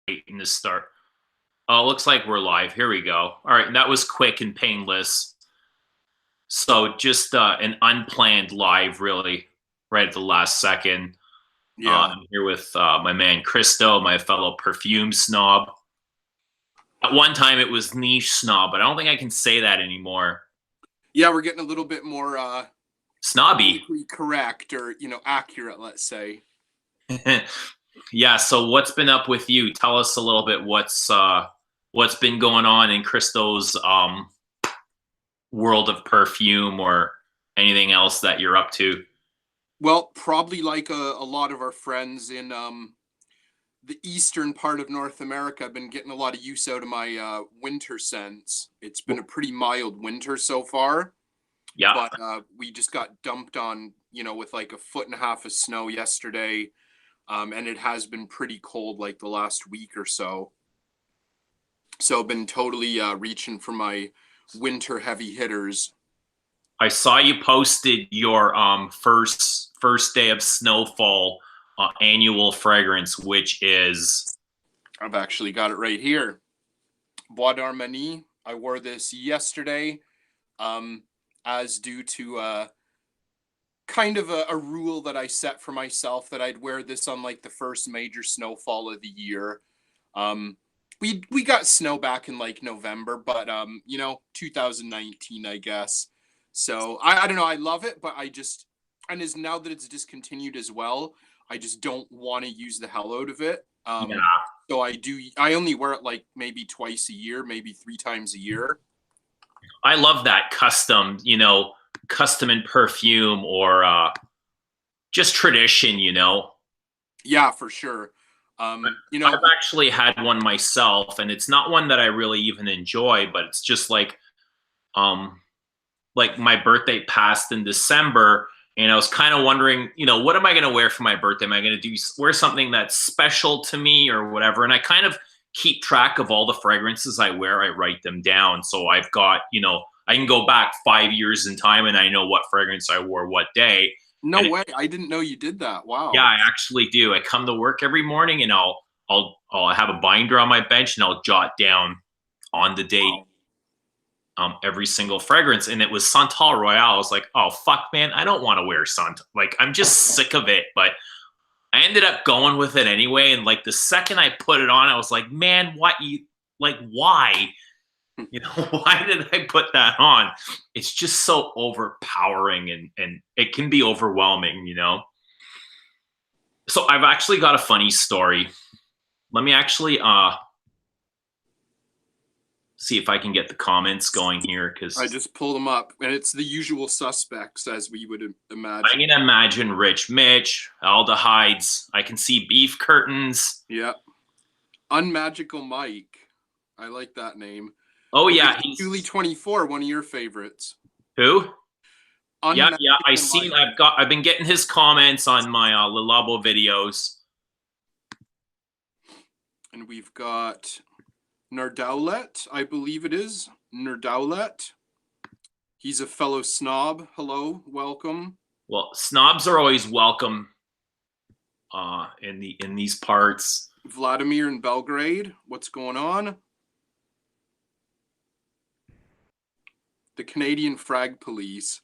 waiting to start. Oh, looks like we're live. Here we go. All right, and that was quick and painless. So just an unplanned live, really, right at the last second. Yeah. I'm here with my man Kristo, my fellow Perfume snob. At one time, it was niche snob, but I don't think I can say that anymore. Yeah, we're getting a little bit more Snobby. correct or accurate, let's say. Yeah. So what's been up with you? Tell us a little bit what's been going on in Kristo's world of perfume or anything else that you're up to. Well, probably like a lot of our friends in the eastern part of North America, I've been getting a lot of use out of my winter scents. It's been a pretty mild winter so far, Yeah. but we just got dumped on, with like a foot and a half of snow yesterday, and it has been pretty cold like the last week or so. So I've been totally reaching for my winter heavy hitters. I saw you posted your first day of snowfall annual fragrance, which is I've actually got it right here. Bois d'Armani. I wore this yesterday, as due to kind of a rule that I set for myself that I'd wear this on like the first major snowfall of the year. We got snow back in like November, but 2019, I guess. So I don't know. I love it, but I just and is now that it's discontinued as well, I just don't want to use the hell out of it. yeah. So I only wear it like maybe twice a year, maybe 3 times a year. I love that custom, custom in perfume or just tradition, Yeah, for sure. I've actually had one myself, and it's not one that I really even enjoy, but it's just um like my birthday passed in December, and I was kind of wondering, what am I going to wear for my birthday? Am I going to wear something that's special to me or whatever? And I kind of keep track of all the fragrances I wear. I write them down, so I've got, I can go back 5 years in time, and I know what fragrance I wore what day. No way. I didn't know you did that. Yeah, Wow. I actually do. I come to work every morning, and I'll have a binder on my bench, and I'll jot down on the date every single fragrance. And it was Santal Royale. I was like, oh fuck, man, I don't want to wear Santal. Like, I'm just sick of it. But I ended up going with it anyway. And like the second I put it on, I was like, man, why? Why did I put that on? It's just so overpowering and it can be overwhelming. So I've actually got a funny story. Let me actually see if I can get the comments going here, because I just pulled them up, and it's the usual suspects, as we would imagine. I can imagine Rich Mitch, aldehydes. I can see beef curtains. Yeah. Unmagical Mike. I like that name. Oh yeah, Julie 24, one of your favorites. Who? Yeah, Unmagical Mike. I've been getting his comments on my Lilabo videos. And we've got Nardowlet, I believe it is. Nardowlet. He's a fellow snob. Hello, welcome. Well, snobs are always welcome in these parts. Vladimir in Belgrade. What's going on? The Canadian Frag Police.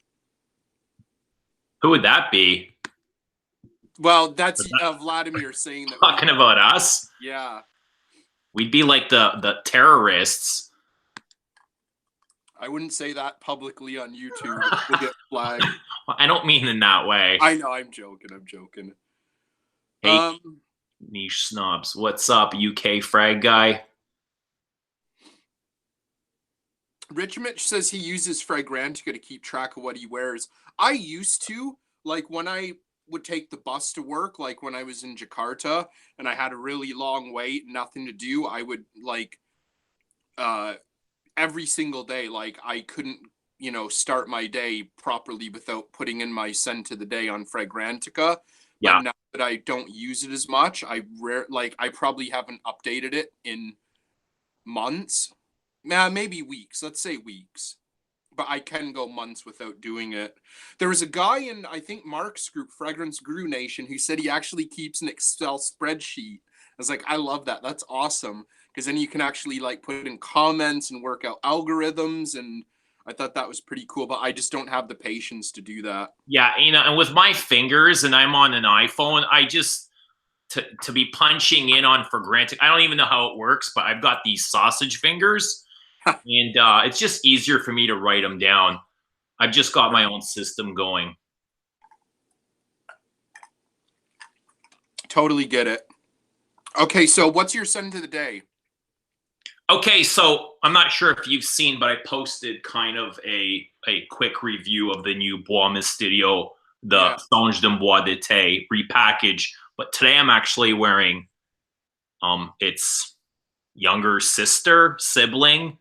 Who would that be? Well, that's Vladimir saying that. Talking about us? Yeah. We'd be like the terrorists. I wouldn't say that publicly on YouTube. We'll get flagged. I don't mean in that way. I know, I'm joking. Hey, niche snobs. What's up, UK frag guy? Rich Mitch says he uses Fragrantica to keep track of what he wears. I used to, like when I would take the bus to work, like when I was in Jakarta and I had a really long wait, nothing to do, I would like every single day, like I couldn't, start my day properly without putting in my scent of the day on Fragrantica. Yeah. But now that I don't use it as much, I probably haven't updated it in months. Maybe weeks. Let's say weeks. But I can go months without doing it. There was a guy in, I think, Mark's group, Fragrance Guru Nation, who said he actually keeps an Excel spreadsheet was like, I love that. That's awesome. Because then you can actually like put in comments and work out algorithms. And I thought that was pretty cool, but I just don't have the patience to do that. Yeah, and with my fingers, and I'm on an iPhone, I just to be punching in on for granted. I don't even know how it works, but I've got these sausage fingers, and it's just easier for me to write them down. I've just got my own system going. Totally get it. Okay, so what's your send to the day? Okay, so I'm not sure if you've seen, but I posted kind of a quick review of the new Bois Mysterio, the Songe d'un Bois d'été repackage. But today I'm actually wearing its younger sister, sibling.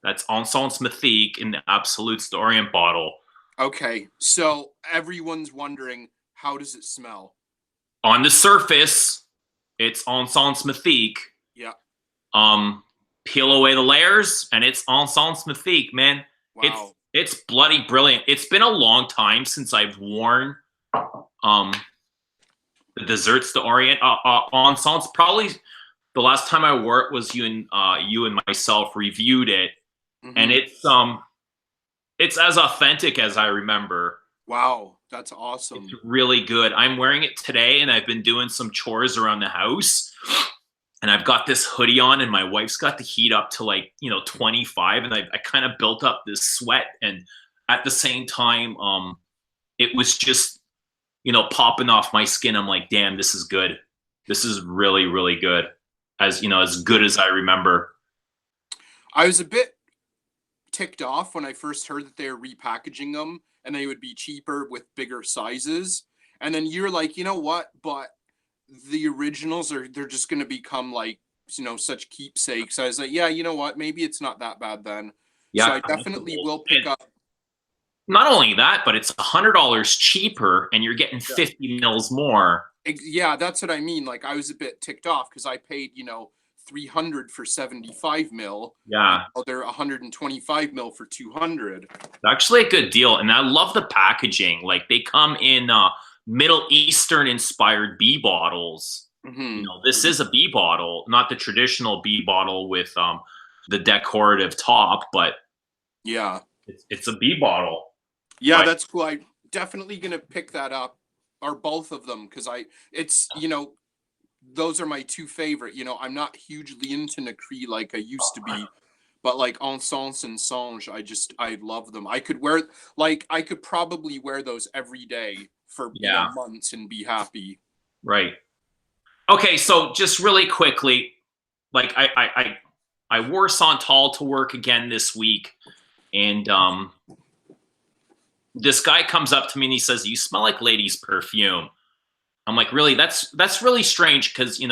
That's Encens Mythique in the Absolutes d'Orient bottle. Okay, so everyone's wondering, how does it smell? On the surface, it's Encens Mythique. Yeah. Peel away the layers, and it's Encens Mythique, man. Wow. It's bloody brilliant. It's been a long time since I've worn the Desserts d'Orient Encens. Probably the last time I wore it was you and myself reviewed it, and it's as authentic as I remember. Wow, that's awesome. It's really good. I'm wearing it today, and I've been doing some chores around the house. And I've got this hoodie on, and my wife's got the heat up to like 25, and I kind of built up this sweat, and at the same time, it was just popping off my skin. I'm like, damn, this is good. This is really, really good. As good as I remember. I was a bit ticked off when I first heard that they were repackaging them, and they would be cheaper with bigger sizes. And then you're like, you know what? But the originals they're just going to become like such keepsakes. I was like, yeah, you know what, maybe it's not that bad then. Yeah, so I definitely will pick up. Not only that, but it's $100 cheaper, and you're getting 50 mils more. Yeah, that's what I mean. Like, I was a bit ticked off because I paid 300 for 75 mil. Yeah, they're 125 mil for 200. It's actually a good deal, and I love the packaging. Like, they come in Middle Eastern inspired B bottles. This is a B bottle, not the traditional B bottle with the decorative top, but yeah, it's a B bottle. Yeah, that's cool. I'm definitely gonna pick that up, or both of them, because those are my two favorite. I'm not hugely into Nacree like I used to be, but like Encens and Songe, I love them. I could probably wear those every day for months and be happy. Right. Okay, so just really quickly, like I wore Santal to work again this week, and this guy comes up to me and he says, "You smell like ladies' perfume." I'm like, really? That's really strange because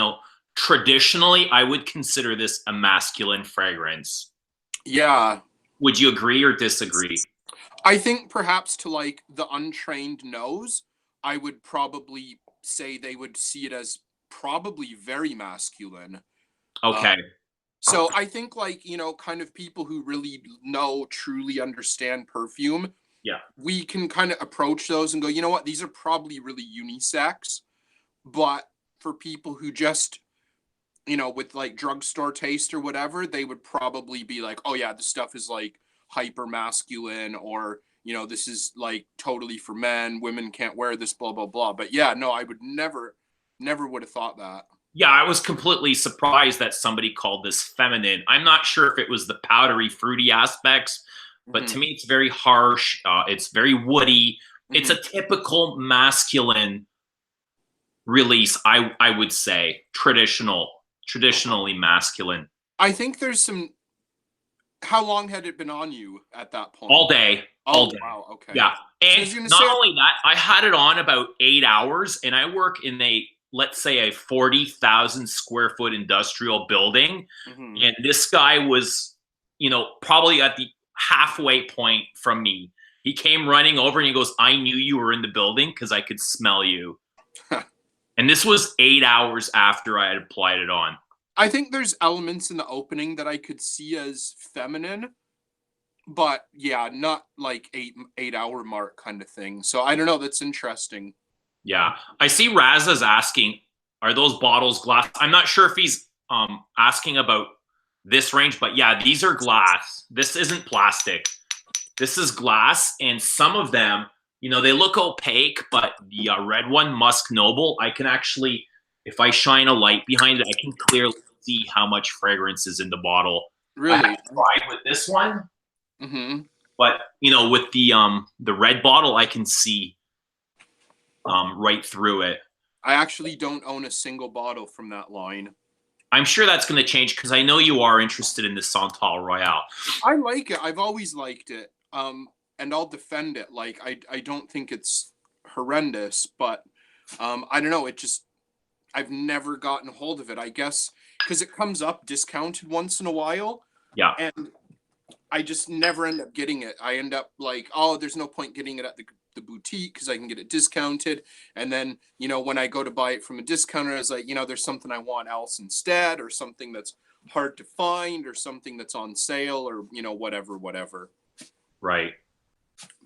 traditionally I would consider this a masculine fragrance. Yeah. Would you agree or disagree? I think perhaps to like the untrained nose, I would probably say they would see it as probably very masculine. Okay. So I think like, kind of people who really truly understand perfume, yeah, we can kind of approach those and go, you know what, these are probably really unisex. But for people who just, with like drugstore taste or whatever, they would probably be like, oh yeah, this stuff is like hyper masculine, or this is like totally for men, women can't wear this, blah blah blah. But yeah, no, I would never would have thought that. Yeah, I was completely surprised that somebody called this feminine. I'm not sure if it was the powdery fruity aspects, but to me it's very harsh, it's very woody. It's a typical masculine release. I would say traditionally masculine. I think there's some. How long had it been on you at that point? All day. All day. Wow. Okay. Yeah. And not only that, I had it on about 8 hours, and I work in let's say a 40,000 square foot industrial building. And this guy was, probably at the halfway point from me. He came running over and he goes, "I knew you were in the building because I could smell you." And this was 8 hours after I had applied it on. I think there's elements in the opening that I could see as feminine, but yeah, not like 8 hour mark kind of thing. So I don't know. That's interesting. Yeah. I see Raza's asking, Are those bottles glass? I'm not sure if he's asking about this range, but yeah, these are glass. This isn't plastic. This is glass, and some of them, they look opaque, but the red one, Musk Noble, I can actually, if I shine a light behind it, I can clearly see how much fragrance is in the bottle. I Really? haven't tried with this one, Mm-hmm. but with the red bottle, I can see right through it. I actually don't own a single bottle from that line. I'm sure that's going to change because I know you are interested in the Santal Royale. I like it. I've always liked it. And I'll defend it. Like I don't think it's horrendous, but I don't know. I've never gotten a hold of it. I guess because it comes up discounted once in a while, Yeah. and I just never end up getting it. I end up like, oh, there's no point getting it at the boutique because I can get it discounted. And then, when I go to buy it from a discounter, it's like, there's something I want else instead, or something that's hard to find, or something that's on sale, or, whatever. Right.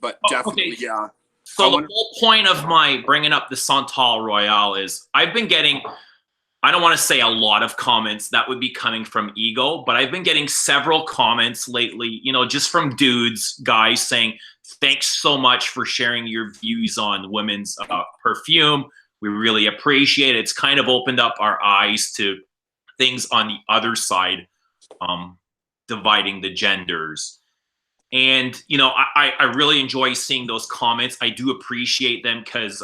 But definitely, okay. yeah. So the whole point of my bringing up the Santal Royale is I've been getting, I don't want to say a lot of comments, that would be coming from ego, but I've been getting several comments lately, just from dudes, guys saying, thanks so much for sharing your views on women's perfume. We really appreciate it. It's kind of opened up our eyes to things on the other side, dividing the genders. And, I really enjoy seeing those comments. I do appreciate them because,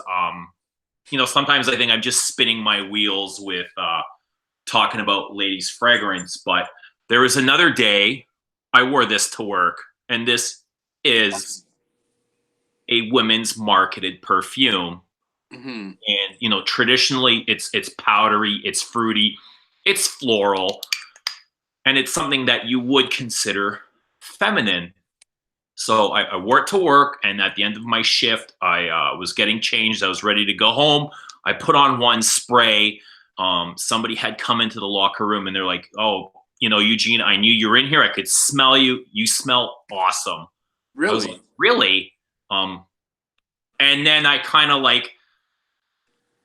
sometimes I think I'm just spinning my wheels with talking about ladies' fragrance. But there was another day I wore this to work, and this is a women's marketed perfume. Mm-hmm. And, traditionally it's powdery, it's fruity, it's floral, and it's something that you would consider feminine. So I wore it to work, and at the end of my shift, I was getting changed. I was ready to go home. I put on one spray. Somebody had come into the locker room, and they're like, "Oh, Eugene, I knew you were in here. I could smell you. You smell awesome." Really? I was like, "Really?" And then I kind of like,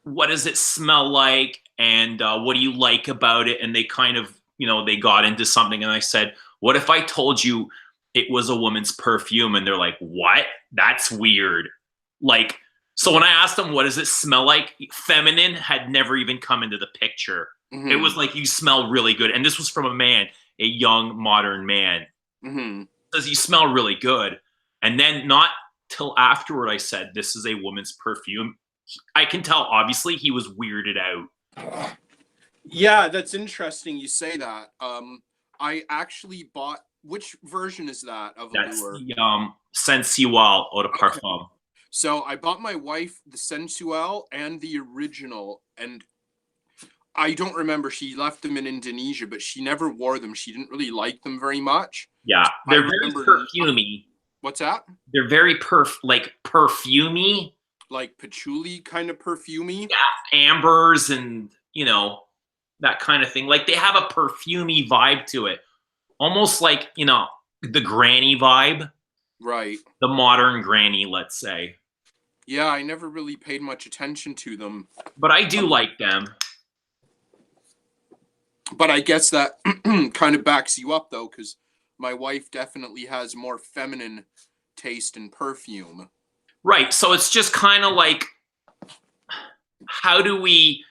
what does it smell like? And what do you like about it? And they kind of, they got into something, and I said, what if I told you it was a woman's perfume? And they're like, what? That's weird. Like, so when I asked them, what does it smell like? Feminine had never even come into the picture. Mm-hmm. It was like, you smell really good. And this was from a man, a young modern man. Mm-hmm. Says you smell really good. And then not till afterward, I said, this is a woman's perfume. I can tell, obviously, he was weirded out. Yeah, that's interesting you say that. I actually bought, which version is that of That's Allure? the Sensual Eau de Parfum. So I bought my wife the Sensual and the original, and I don't remember, she left them in Indonesia, but she never wore them. She didn't really like them very much. Yeah, they're very perfumey. What's that? They're very perfumey. Like patchouli kind of perfumey? Yeah, ambers and, that kind of thing. Like they have a perfumey vibe to it. Almost like, the granny vibe. Right. The modern granny, let's say. Yeah, I never really paid much attention to them. But I do like them. But I guess that kind of backs you up, though, because my wife definitely has more feminine taste in perfume. Right. So it's just kind of like, how do we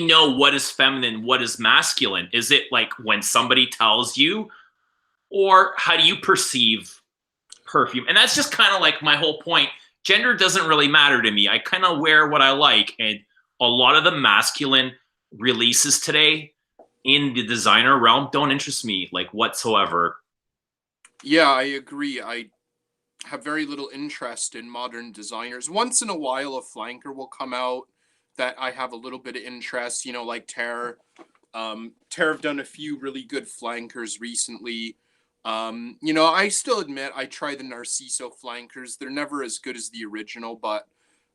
know what is feminine, what is masculine? Is it like when somebody tells you, or how do you perceive perfume? And that's just kind of like my whole point. Gender doesn't really matter to me. I kind of wear what I like. And a lot of the masculine releases today in the designer realm don't interest me like whatsoever. Yeah, I agree. I have very little interest in modern designers. Once in a while, a flanker will come out that I have a little bit of interest, like Terre. Terre have done a few really good flankers recently. I still admit I try the Narciso flankers. They're never as good as the original, but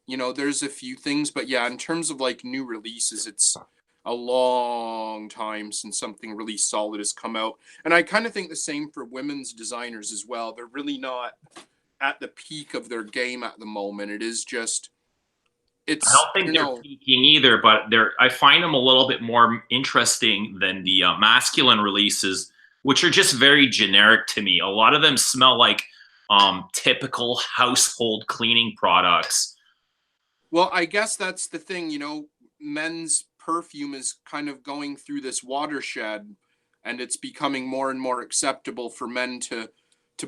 there's a few things. But yeah, in terms of like new releases, it's a long time since something really solid has come out. And I kind of think the same for women's designers as well. They're really not at the peak of their game at the moment. It is just I It's, don't I think don't they're know. peaking either, but I find them a little bit more interesting than the masculine releases, which are just very generic to me. A lot of them smell like typical household cleaning products. Well, I guess that's the thing, men's perfume is kind of going through this watershed, and it's becoming more and more acceptable for men to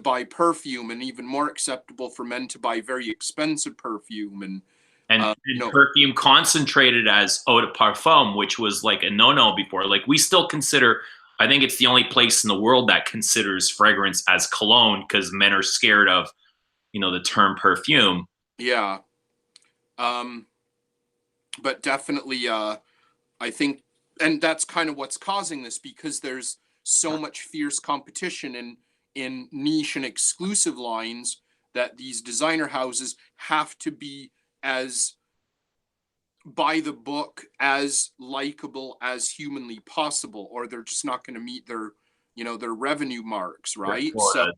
buy perfume, and even more acceptable for men to buy very expensive perfume. And And perfume concentrated as eau de parfum, which was like a no-no before. Like we still consider, I think it's the only place in the world that considers fragrance as cologne because men are scared of, the term perfume. yeah. Um, but definitely, I think, and that's kind of what's causing this, because there's so much fierce competition in niche and exclusive lines, that these designer houses have to be as by the book, as likable as humanly possible, or they're just not going to meet their revenue marks, right? So Florida.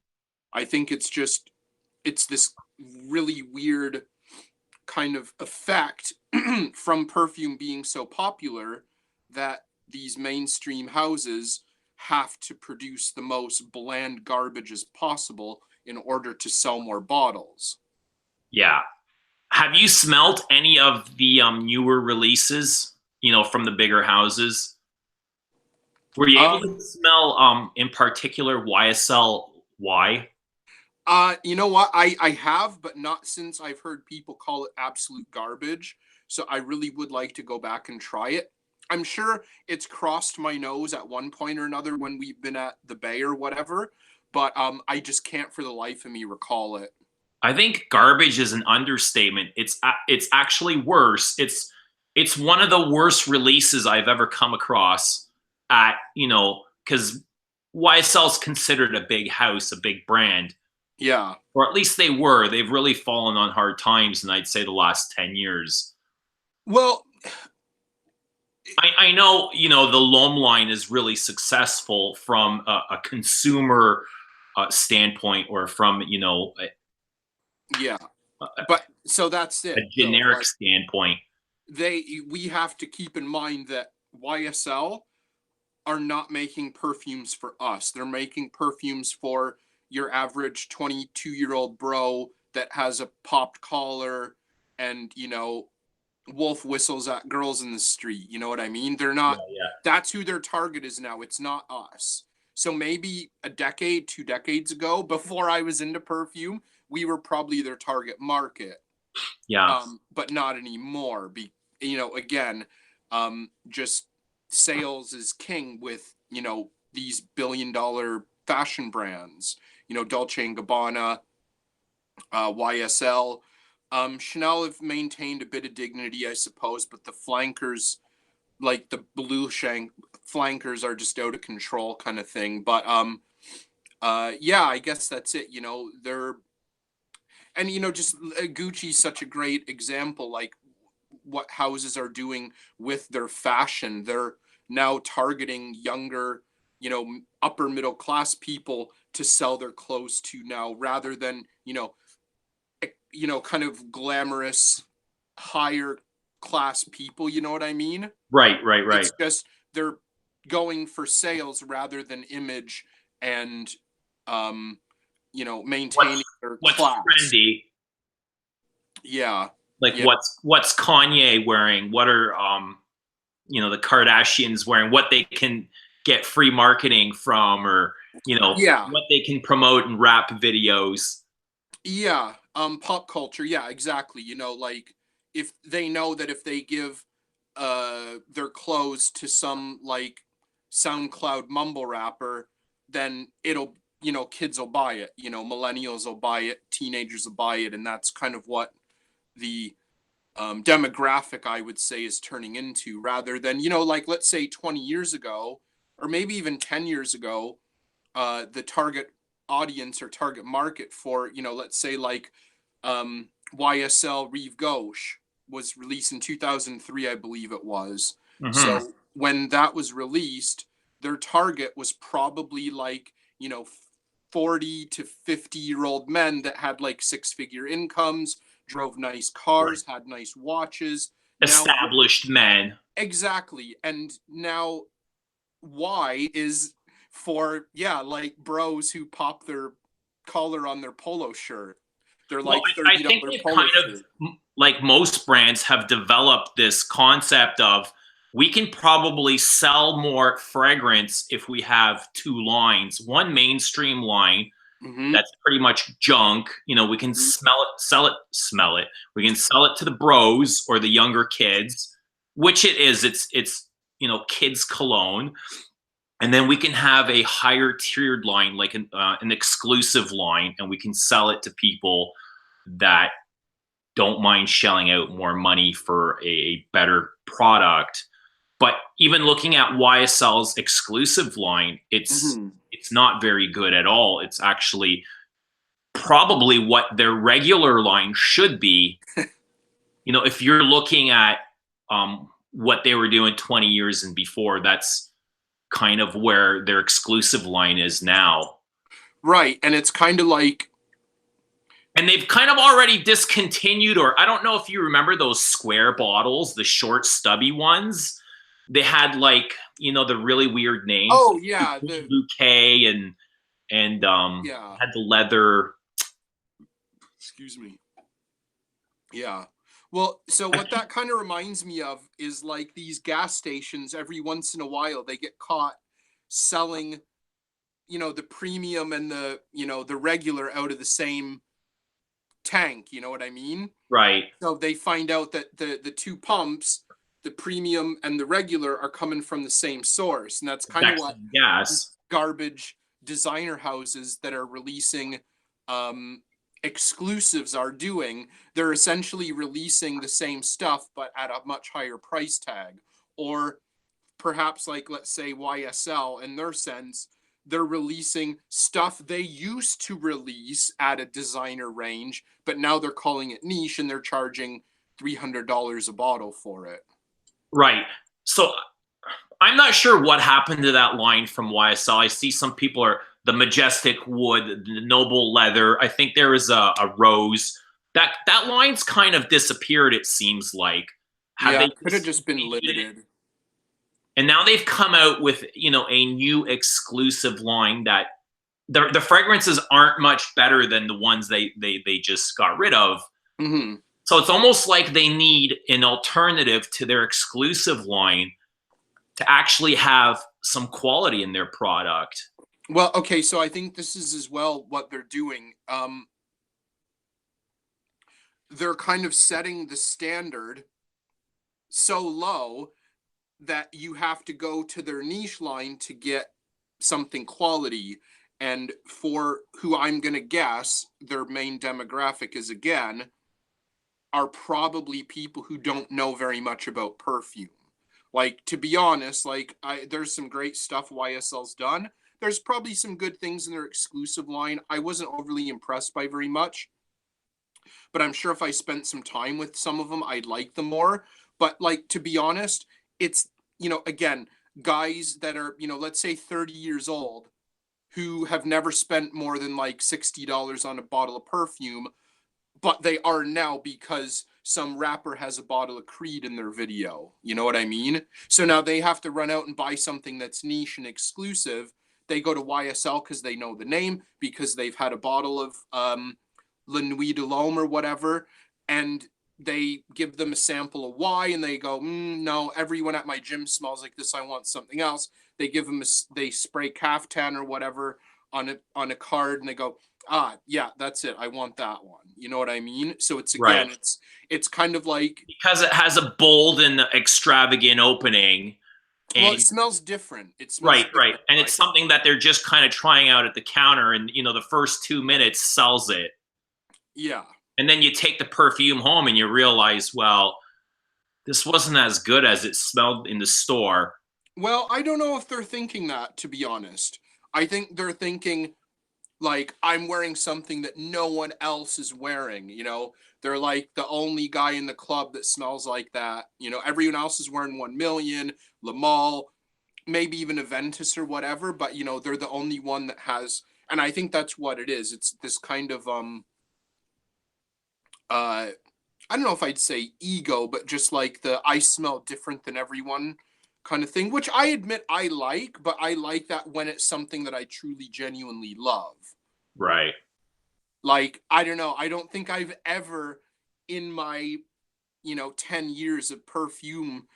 I think it's this really weird kind of effect from perfume being so popular, that these mainstream houses have to produce the most bland garbage as possible in order to sell more bottles. Yeah. Have you smelt any of the newer releases, from the bigger houses? Were you able Um, to smell in particular YSL Y? you know what? I have, but not since I've heard people call it absolute garbage. So I really would like to go back and try it. I'm sure it's crossed my nose at one point or another when we've been at the Bay or whatever, but I just can't for the life of me recall it. I think garbage is an understatement. It's actually worse. It's one of the worst releases I've ever come across at, because YSL's considered a big house, a big brand, Yeah. or at least they were. They've really fallen on hard times, and I'd say the last 10 years. Well, I know, the Loam line is really successful from a consumer standpoint, or from, yeah. a But so that's it though. generic Like, standpoint. we have to keep in mind that YSL are not making perfumes for us. They're making perfumes for your average 22-year-old bro that has a popped collar and, wolf whistles at girls in the street. You know what I mean? They're Yeah, not, yeah. that's who their target is now. It's not us. So maybe a decade, 2 decades ago, before I was into perfume, we were probably their target market. Yeah. But not anymore. Again, just sales is king with, these billion-dollar fashion brands, Dolce and Gabbana, YSL. Chanel have maintained a bit of dignity, I suppose, but the flankers, like the blue shank flankers, are just out of control, kind of thing. But yeah, I guess that's it. They're, and just Gucci's such a great example. Like, what houses are doing with their fashion, they're now targeting younger, upper middle class people to sell their clothes to now, rather than kind of glamorous higher class people. You know what I mean? Right, right, right. It's just they're going for sales rather than image, and um maintaining What's their what's class. trendy? Yeah. Like Yeah. what's Kanye wearing? What are the Kardashians wearing? What they can get free marketing from, or Yeah. what they can promote in rap videos. Yeah, pop culture. Yeah, exactly. Like, if they know that if they give their clothes to some, like, SoundCloud mumble rapper, then it'll, kids will buy it. Millennials will buy it, teenagers will buy it, and that's kind of what the demographic, I would say, is turning into, rather than, like, let's say 20 years ago, or maybe even 10 years ago, the target audience or target market for, let's say, like, YSL Rive Gauche was released in 2003, I believe it was. Hmm. So when that was released, their target was probably like, 40 to 50-year-old men that had like six-figure incomes, drove nice Right. cars, had nice watches. Now, Established men. exactly. And now Y is for, yeah, like bros who pop their collar on their polo shirt. They're Well, like I think $30 they've polo kind of, shirt. like most brands, have developed this concept of we can probably sell more fragrance if we have two lines. One mainstream line Mm-hmm. that's pretty much junk. We can Mm-hmm. smell it. We can sell it to the bros or the younger kids, which it is. It's kids cologne. And then we can have a higher tiered line, like an exclusive line, and we can sell it to people that don't mind shelling out more money for a better product. But even looking at YSL's exclusive line, Mm-hmm. it's not very good at all. It's actually probably what their regular line should be. If you're looking at what they were doing 20 years and before, that's kind of where their exclusive line is now. Right. And it's kind of like, And they've kind of already discontinued, or I don't know if you remember those square bottles, the short, stubby ones. They had the really weird names, oh like yeah, Bouquet and yeah, had the leather. excuse me. Yeah. Well, so what that kind of reminds me of is like these gas stations every once in a while they get caught selling, the premium and the regular out of the same tank, you know what I mean? Right. So they find out that the two pumps, the premium and the regular, are coming from the same source, and that's kind of Exact what same gas. garbage designer houses that are releasing um, exclusives are doing. They're essentially releasing the same stuff but at a much higher price tag. Or perhaps, like, let's say YSL, in their sense, they're releasing stuff they used to release at a designer range, but now they're calling it niche and they're charging $300 a bottle for it. Right. So I'm not sure what happened to that line from YSL. I see some people are the majestic wood, the noble leather. I think there is a rose. That line's kind of disappeared, it seems like. Have Yeah, they it could have just been discontinued it? limited. And now they've come out with, a new exclusive line that the fragrances aren't much better than the ones they just got rid of. Mm-hmm. So it's almost like they need an alternative to their exclusive line to actually have some quality in their product. Well, okay, so I think this is as well what they're doing. They're kind of setting the standard so low that you have to go to their niche line to get something quality. And for who I'm going to guess their main demographic is, again, are probably people who don't know very much about perfume. Like, to be honest, like, there's some great stuff YSL's done. There's probably some good things in their exclusive line. I wasn't overly impressed by very much, but I'm sure if I spent some time with some of them, I'd like them more. But, like, to be honest, it's, again, guys that are, let's say 30 years old who have never spent more than like $60 on a bottle of perfume, but they are now because some rapper has a bottle of Creed in their video. You know what I mean? So now they have to run out and buy something that's niche and exclusive. They go to YSL because they know the name, because they've had a bottle of La Nuit de l'Homme or whatever, and they give them a sample of Y, and they go, no, everyone at my gym smells like this. I want something else. They give them they spray caftan or whatever on a card, and they go, yeah, that's it. I want that one. You know what I mean? So it's, again, Right. it's kind of like, Because it has a bold and extravagant opening. well, it And smells different. It smells right. different, And right? it's something that they're just kind of trying out at the counter, and the first 2 minutes sells it. Yeah. And then you take the perfume home and you realize, well, this wasn't as good as it smelled in the store. Well, I don't know if they're thinking that, to be honest. I think they're thinking, like, I'm wearing something that no one else is wearing. They're like the only guy in the club that smells like that. Everyone else is wearing 1 million, Lamal, maybe even Aventus or whatever, but they're the only one that has. And I think that's what it is. It's this kind of I don't know if I'd say ego, but just like the I smell different than everyone kind of thing, which I admit I like, but I like that when it's something that I truly genuinely love. Right. Like, I don't know, I don't think I've ever in my, 10 years of perfume,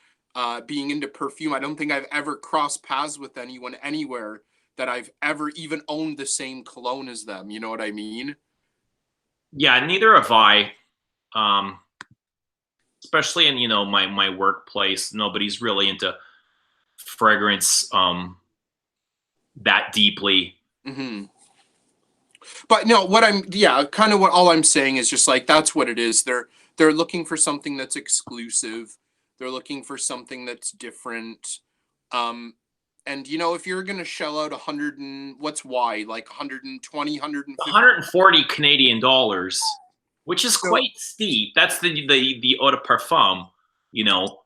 being into perfume, I don't think I've ever crossed paths with anyone anywhere that I've ever even owned the same cologne as them. You know what I mean? Yeah, neither have I. Um, especially in my workplace, nobody's really into fragrance that deeply. Hmm. But no, yeah, kind of what all I'm saying is just like that's what it is. They're looking for something that's exclusive. They're looking for something that's different. Um, and if you're gonna shell out 100 and what's why like 120, 150. 140 Canadian dollars, which is So quite steep. That's the eau de parfum. You know,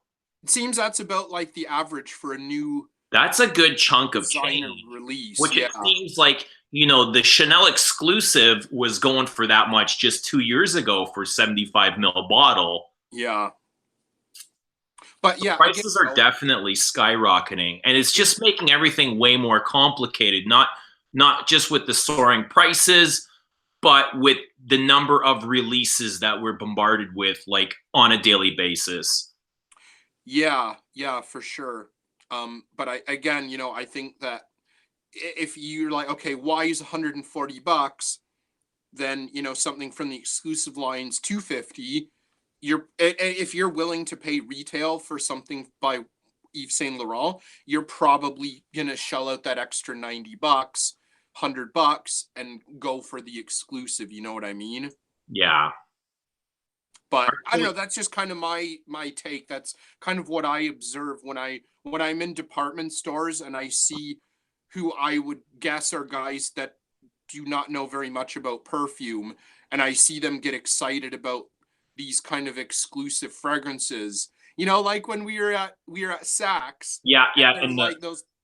it seems that's about like the average for a new that's a good chunk of designer change. release. Which Yeah. it seems like the Chanel exclusive was going for that much just 2 years ago for 75 ml bottle. Yeah. But yeah, again, Prices are definitely skyrocketing, and it's just making everything way more complicated. Not just with the soaring prices, but with the number of releases that we're bombarded with, like on a daily basis. yeah, yeah, for sure. But I again, I think that if you're like, okay, why is 140 bucks? Then something from the exclusive lines 250. If you're willing to pay retail for something by Yves Saint Laurent, you're probably gonna shell out that extra 90 bucks, 100 bucks, and go for the exclusive. You know what I mean? Yeah. But I don't know. That's just kind of my take. That's kind of what I observe when I'm in department stores and I see who I would guess are guys that do not know very much about perfume, and I see them get excited about these kind of exclusive fragrances. Like when we were at Saks, Yeah, and yeah, then and the like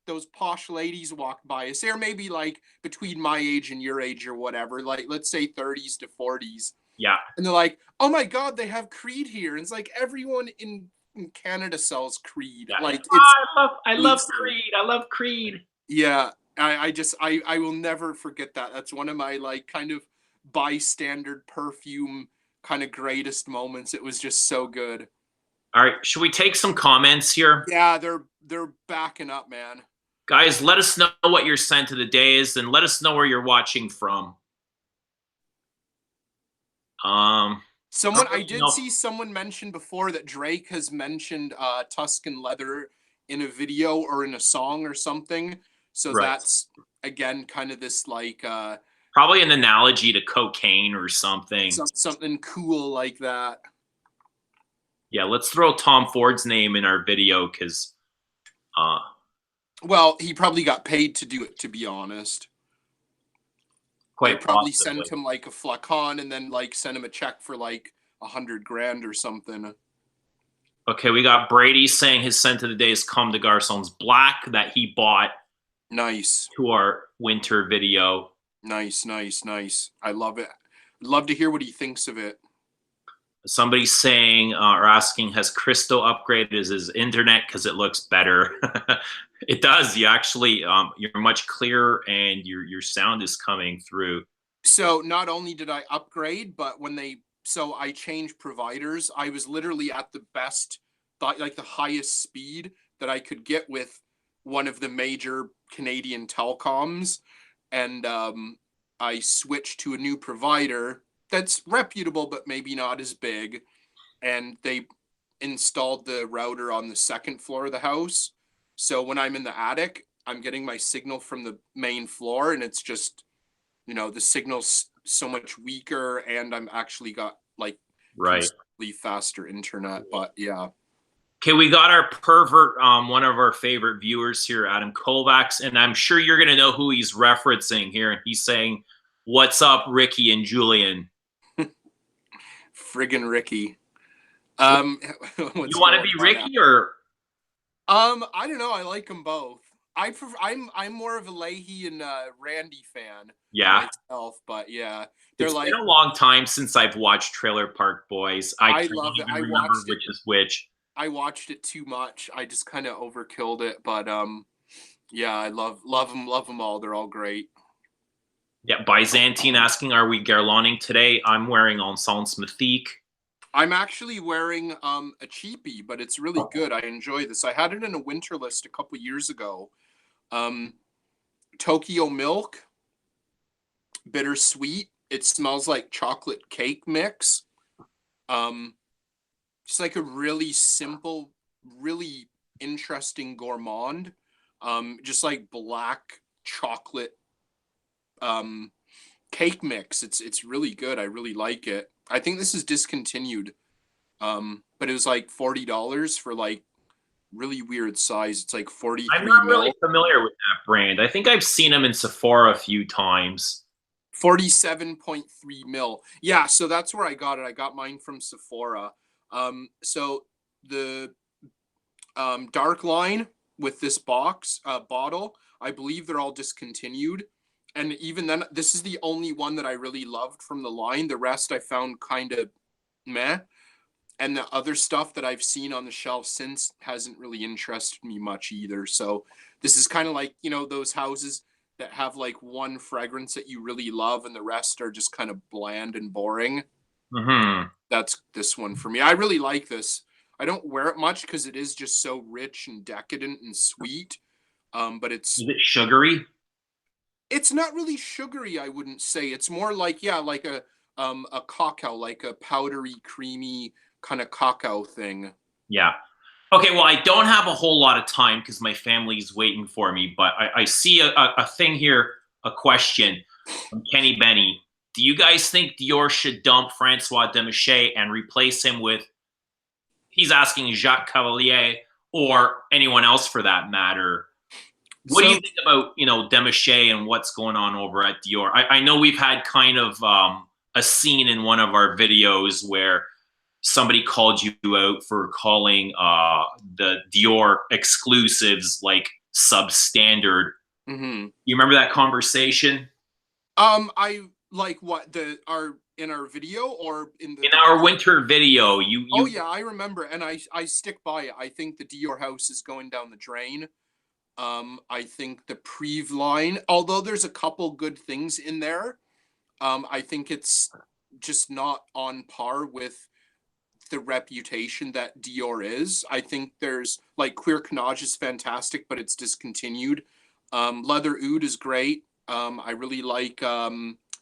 those posh ladies walked by us. They're maybe like between my age and your age or whatever, like let's say 30s to 40s, yeah, and they're like, "Oh my god, they have Creed here." And it's like everyone in Canada sells Creed. yeah, yeah. Like it's I love exclusive. Creed. I love Creed. Yeah, I will never forget that. That's one of my like kind of bystander perfume kind of greatest moments. It was just so good. All right, should we take some comments here? Yeah, they're backing up, man. Guys, let us know what your scent of the day is, and let us know where you're watching from. I You did know, see someone mention before that Drake has mentioned Tuscan leather in a video or in a song or something. So right. that's again kind of this like Probably an analogy to cocaine or something. something cool like that. Yeah, let's throw Tom Ford's name in our video because uh, Well, he probably got paid to do it, to be honest. They quite probably possibly. sent him like a flacon and then like sent him a check for like 100 grand or something. Okay, we got Brady saying his scent of the day is Comme des Garçons Black that he bought Nice, to our winter video. nice, nice, nice. I love it. I'd love to hear what he thinks of it. Somebody's saying or asking, has Kristo upgraded his internet because it looks better? It does. You actually, you're much clearer, and your sound is coming through. So not only did I upgrade, but so I changed providers. I was literally at the best, like the highest speed that I could get with one of the major Canadian telecoms, and I switched to a new provider that's reputable but maybe not as big, and they installed the router on the second floor of the house. So when I'm in the attic, I'm getting my signal from the main floor, and it's just the signal's so much weaker, and I'm actually got like Right. considerably faster internet. But yeah. Okay, we got our pervert, one of our favorite viewers here, Adam Kovacs, and I'm sure you're going to know who he's referencing here. And he's saying, "What's up, Ricky and Julian?" Friggin' Ricky. You What's want to going be on now? Ricky or I don't know. I like them both. I'm more of a Leahy and Randy fan Yeah. myself, but yeah, they're It's been like a long time since I've watched Trailer Park Boys. I I can't love it. even remember which is which. I watched it too much. I just kind of overkilled it, but yeah, I love them all. They're all great. Yeah, Byzantine asking, are we garloning today? I'm wearing Ensemble Mythique. I'm actually wearing a cheapie, but it's really good. I enjoy this. I had it in a winter list a couple years ago. Um, Tokyo Milk, bittersweet. It smells like chocolate cake mix. Um, just like a really simple, really interesting gourmand. Just like black chocolate um cake mix. It's really good. I really like it. I think this is discontinued. But it was like $40 for like really weird size. It's like I'm 43 not really mil, familiar with that brand. I think I've seen them in Sephora a few times. 47.3 mil. Yeah, so that's where I got it. I got mine from Sephora. So the dark line with this box bottle, I believe they're all discontinued. And even then, this is the only one that I really loved from the line. The rest I found kind of meh. And the other stuff that I've seen on the shelf since hasn't really interested me much either. So this is kind of like, those houses that have like one fragrance that you really love and the rest are just kind of bland and boring. Hmm. That's this one for me. I really like this. I don't wear it much because it is just so rich and decadent and sweet. But Is it sugary? it's not really sugary, I wouldn't say. It's more like, yeah, like a cacao, like a powdery, creamy kind of cacao thing. Yeah. Okay, well, I don't have a whole lot of time because my family's waiting for me, but I see a thing here, a question from Kenny Benny. Do you guys think Dior should dump Francois Demichet and replace him with, he's asking Jacques Cavalier or anyone else for that matter? What do you So think about, Demichet and what's going on over at Dior? I know we've had kind of a scene in one of our videos where somebody called you out for calling the Dior exclusives like substandard. mhm. You remember that conversation? I like what the our in our video or in In the our video. winter video, Oh you yeah, I remember, and I stick by it. I think the Dior house is going down the drain. I think the Preve line, although there's a couple good things in there, I think it's just not on par with the reputation that Dior is. I think there's like Queer Canage is fantastic, but it's discontinued. Leather Oud is great. I really like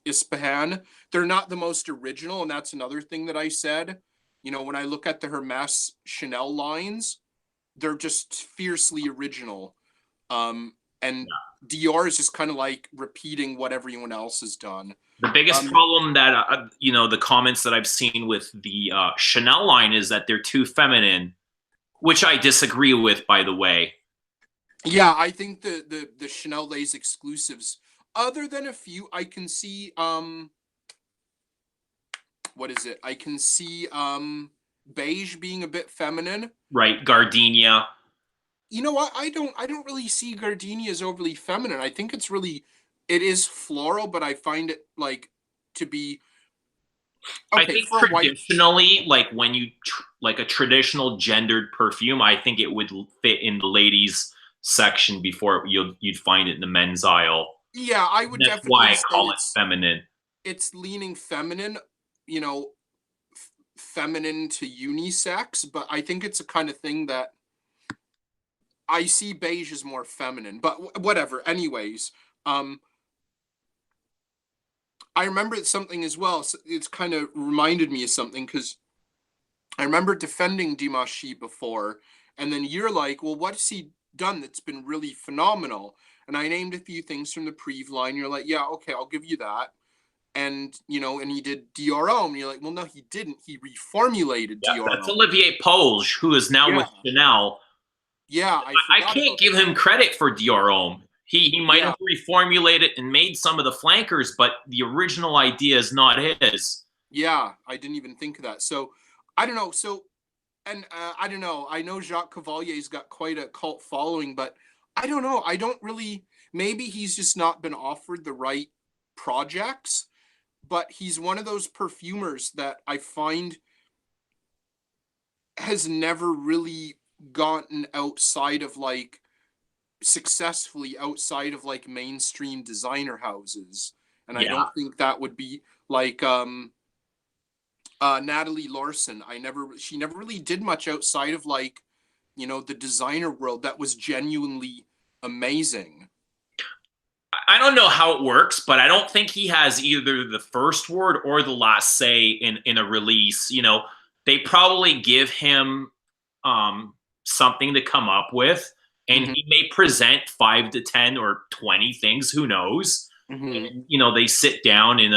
Ispahan. They're not the most original, and that's another thing that I said. When I look at the Hermes Chanel lines, they're just fiercely original. And Dior is just kind of like repeating what everyone else has done. the biggest Um, problem that the comments that I've seen with the Chanel line is that they're too feminine, which I disagree with, by the way. Yeah, I think the Chanel Lays exclusives, other than a few, I can see what is it? I can see beige being a bit feminine. Right, Gardenia. You know what? I don't really see gardenia as overly feminine. I think it is floral, but I find it like to be I okay think for a white. traditionally, like when you like a traditional gendered perfume, I think it would fit in the ladies section before you'd find it in the men's aisle. Yeah, I And would that's why definitely I say call it feminine. it's leaning feminine, you know, feminine to unisex, but I think it's a kind of thing that I see beige as more feminine, but whatever. Anyways, um, I remember something as well. So it's kind of reminded me of something because I remember defending Dimashi before, and then you're like, "Well, what's he done that's been really phenomenal?" And I named a few things from the Preve line. You're like, "Yeah, okay, I'll give you that." And he did Dior Homme. And you're like, "Well, no, he didn't. He reformulated Yeah, Dior that's Homme." Olivier Polge, who is now Yeah, with Chanel. yeah, I I forgot can't about give that. him credit for Dior Homme. He might Yeah, have reformulated and made some of the flankers, but the original idea is not his. yeah, I didn't even think of that. So I don't know. So and I don't know. I know Jacques Cavalier's got quite a cult following, but I don't know. I don't really. Maybe he's just not been offered the right projects, but he's one of those perfumers that I find has never really gotten outside of like successfully outside of like mainstream designer houses. And I Yeah. don't think that would be like Natalie Larson. She never really did much outside of like, the designer world that was genuinely amazing. I don't know how it works, but I don't think he has either the first word or the last say in a release. They probably give him something to come up with, and Mm-hmm. he may present 5 to 10 or 20 things. Who knows? Mm-hmm. And, they sit down in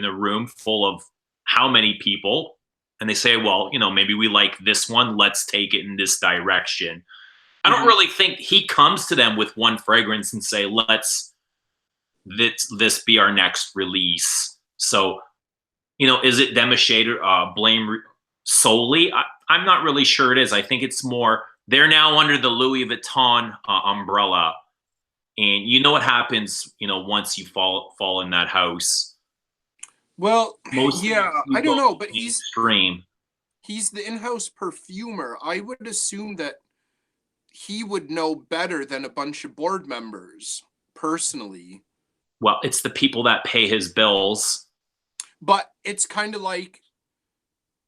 a room full of how many people, and they say, well, maybe we like this one. Let's take it in this direction. I don't Mm-hmm. really think he comes to them with one fragrance and say, let's this be our next release. So, is it them a shade blame solely? I'm not really sure it is. I think it's more they're now under the Louis Vuitton umbrella, and you know what happens. Once you fall in that house, Well, most things yeah, do I don't go know, but mainstream. he's the in-house perfumer. I would assume that he would know better than a bunch of board members personally. Well, it's the people that pay his bills. But it's kind of like,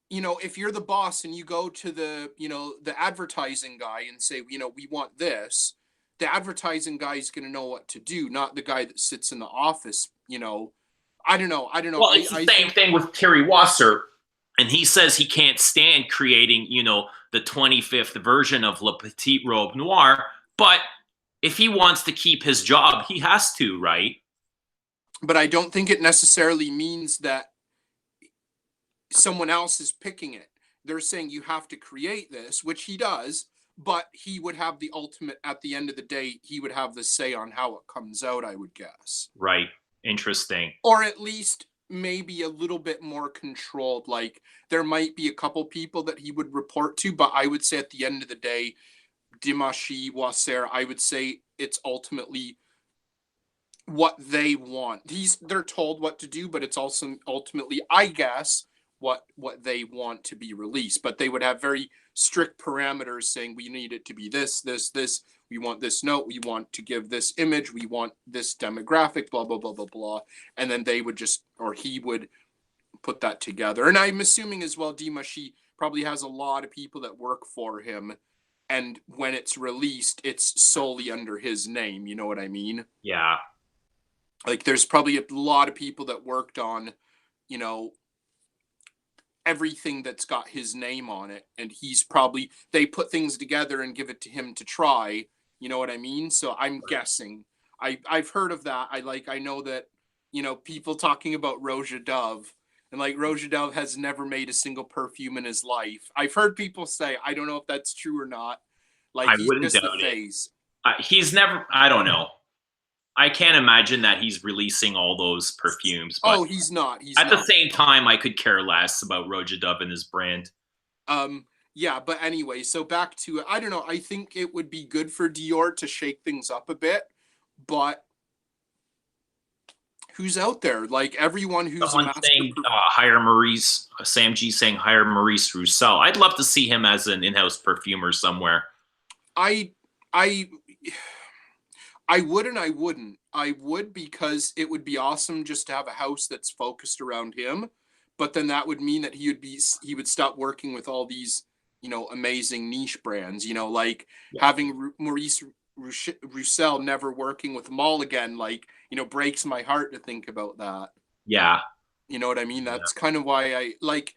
if you're the boss and you go to the advertising guy and say, we want this, the advertising guy is going to know what to do, not the guy that sits in the office. I don't know. I don't know. Well, I it's the I same think thing with Terry Wasser, and he says he can't stand creating, the 25th version of Le Petit Robe Noir. But if he wants to keep his job, he has to, right? but I don't think it necessarily means that someone else is picking it. They're saying you have to create this, which he does, but he would have the ultimate at the end of the day, he would have the say on how it comes out, I would guess. Right. Interesting. Or at least maybe a little bit more controlled. Like there might be a couple people that he would report to, but I would say at the end of the day, Dimashi Wasser, I would say it's ultimately what they want. They're told what to do, but it's also ultimately, I guess, what they want to be released. But they would have very strict parameters saying we need it to be this, this, this. We want this note. We want to give this image. We want this demographic. Blah blah blah blah blah. And then they would just, or he would put that together. And I'm assuming as well, Dimashi probably has a lot of people that work for him. And when it's released, it's solely under his name. You know what I mean? Yeah. Like there's probably a lot of people that worked on, you know, everything that's got his name on it, and he's probably they put things together and give it to him to try. You know what I mean? So I'm guessing. I've heard of that. I know that, people talking about Roja Dove, and like Roja Dove has never made a single perfume in his life. I've heard people say, I don't know if that's true or not. Like I he's wouldn't just the doubt it. face. He's never, I don't know. I can't imagine that he's releasing all those perfumes, but Oh, he's not. He's at the not. same time, I could care less about Roja Dove and his brand. Yeah, but anyway, so back to it. I don't know. I think it would be good for Dior to shake things up a bit, but who's out there? Like everyone who's a Someone master. saying hire Maurice, Sam G saying hire Maurice Roussel. I'd love to see him as an in-house perfumer somewhere. I I I would and I wouldn't. I would because it would be awesome just to have a house that's focused around him, but then that would mean that he would stop working with all these, amazing niche brands, like Yeah. having Maurice Roussel never working with Mall again, like, breaks my heart to think about that. Yeah. You know what I mean? Yeah. That's kind of why I like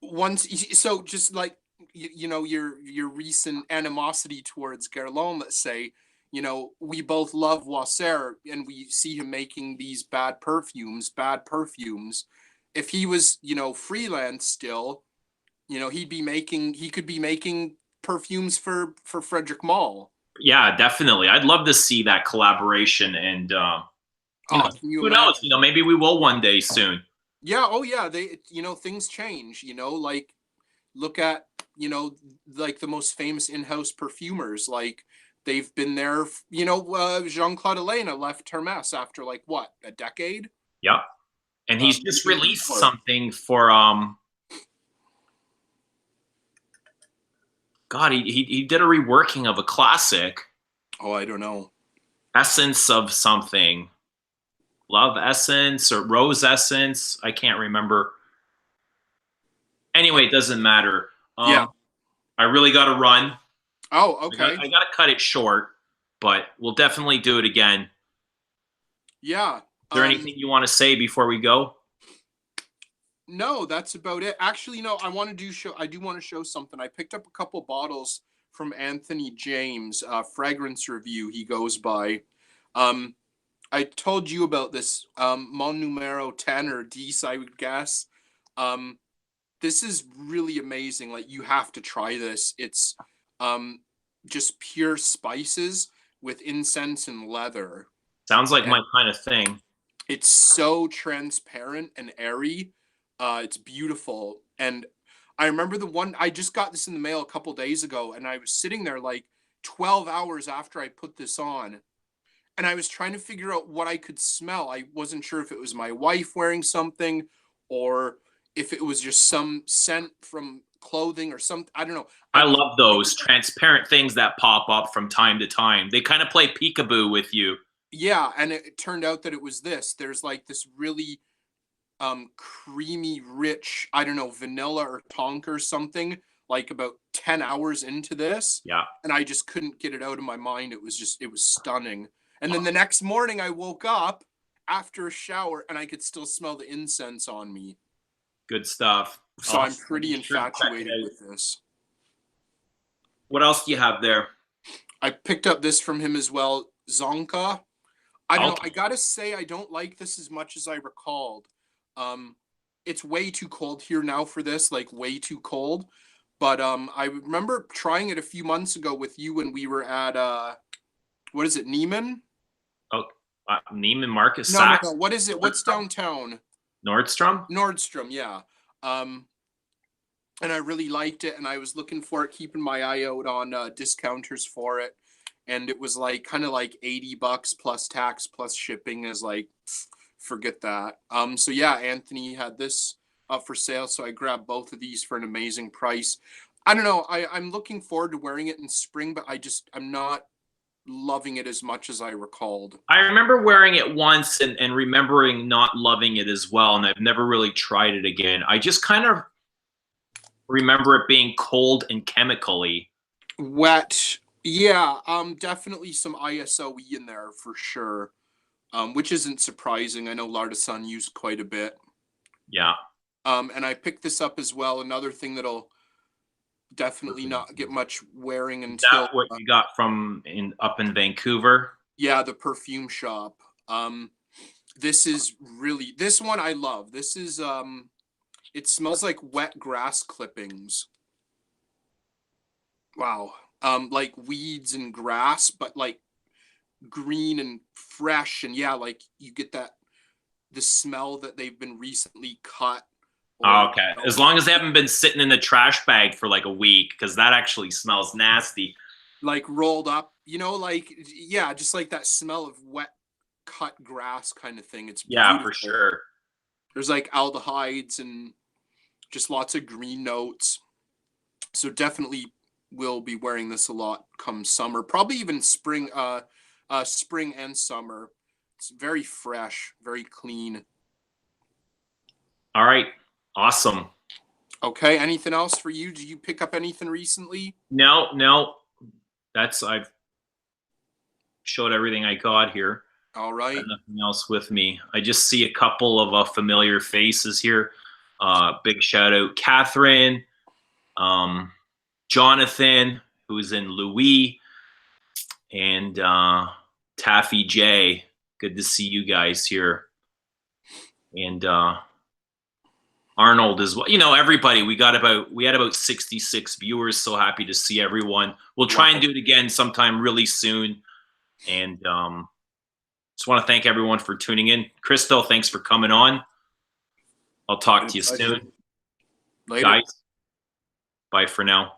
once so just like your recent animosity towards Guerlain, let's say, we both love Wasser and we see him making these bad perfumes. If he was, freelance still, he could be making perfumes for Frederick Mall. Yeah, definitely. I'd love to see that collaboration, and Oh, can you who knows? imagine? Maybe we will one day soon. Yeah, oh yeah, things change, like look at, like the most famous in-house perfumers, like they've been there. You know, Jean-Claude Elena left Hermes after like what, a decade? Yep. And he's just Maybe released more. something for God, he did a reworking of a classic, Oh, I don't know. Essence of something. Love Essence or Rose Essence. I can't remember. Anyway, it doesn't matter. Yeah. I really got to run. Oh, okay. I got to cut it short, but we'll definitely do it again. Is Yeah. there anything you want to say before we go? No, that's about it. Actually, no, I do want to show something. I picked up a couple bottles from Anthony James, fragrance review he goes by. Um, I told you about this Mon Numero 10 or 10, I would guess. Um, this is really amazing. Like, you have to try this. It's um just pure spices with incense and leather. Sounds like And my kind of thing. it's so transparent and airy. It's beautiful. And I remember the one, I just got this in the mail a couple days ago, and I was sitting there like 12 hours after I put this on, and I was trying to figure out what I could smell. I wasn't sure if it was my wife wearing something or if it was just some scent from clothing or something. I don't know. I I couldn't love those figure it out. transparent things that pop up from time to time. They kind of play peekaboo with you. Yeah, and it turned out that it was this. There's like this really creamy, rich, I don't know, vanilla or tonka or something, like about 10 hours into this. Yeah. And I just couldn't get it out of my mind. It was stunning. And then the next morning I woke up after a shower and I could still smell the incense on me. Good stuff. So I'm Awesome. pretty Be sure to check it infatuated out. with this. What else do you have there? I picked up this from him as well, Zonka. I don't know. Okay. I gotta say, I don't like this as much as I recalled. Um, it's way too cold here now for this, like way too cold. But I remember trying it a few months ago with you when we were at what is it, Neiman? Oh, Neiman Marcus, No, no, Saks, no. What is it? What's Nordstrom. downtown? Nordstrom. Nordstrom, yeah. Um, and I really liked it, and I was looking for it, keeping my eye out on discounters for it. And it was like kind of like $80 plus tax plus shipping is like forget that. So yeah, Anthony had this up for sale, so I grabbed both of these for an amazing price. I don't know. I'm looking forward to wearing it in spring, but I'm not loving it as much as I recalled. I remember wearing it once and remembering not loving it as well, and I've never really tried it again. I just kind of remember it being cold and chemically. Wet, yeah. Definitely some ISOE in there for sure. Which isn't surprising. I know Lardisson used quite a bit. Yeah. And I picked this up as well. Another thing that'll definitely not get much wearing Is until that what you got from up in Vancouver? yeah, the perfume shop. This is really, this one I love. This is it smells like wet grass clippings. Wow. Like weeds and grass, but like green and fresh, and yeah, like you get that the smell that they've been recently cut Oh, or okay. As long as they haven't been sitting in the trash bag for like a week, because that actually smells nasty. like rolled up, you know, like yeah, just like that smell of wet cut grass kind of thing. It's Yeah, for beautiful. sure. There's like aldehydes and just lots of green notes. So definitely will be wearing this a lot come summer, probably even spring, spring and summer. It's very fresh, very clean. All right. Awesome. Okay, anything else for you? Did you pick up anything recently? No, no. I've showed everything I got here. All right. Got nothing else with me. I just see a couple of familiar faces here. Big shout out, Catherine, Jonathan, who's in Louis, and Taffy J. Good to see you guys here. And Arnold as well. You know, everybody. We had about 66 viewers. So happy to see everyone. We'll try and do it again sometime really soon. And just want to thank everyone for tuning in. Kristo, thanks for coming on. I'll talk to you soon. Later. Guys, bye for now.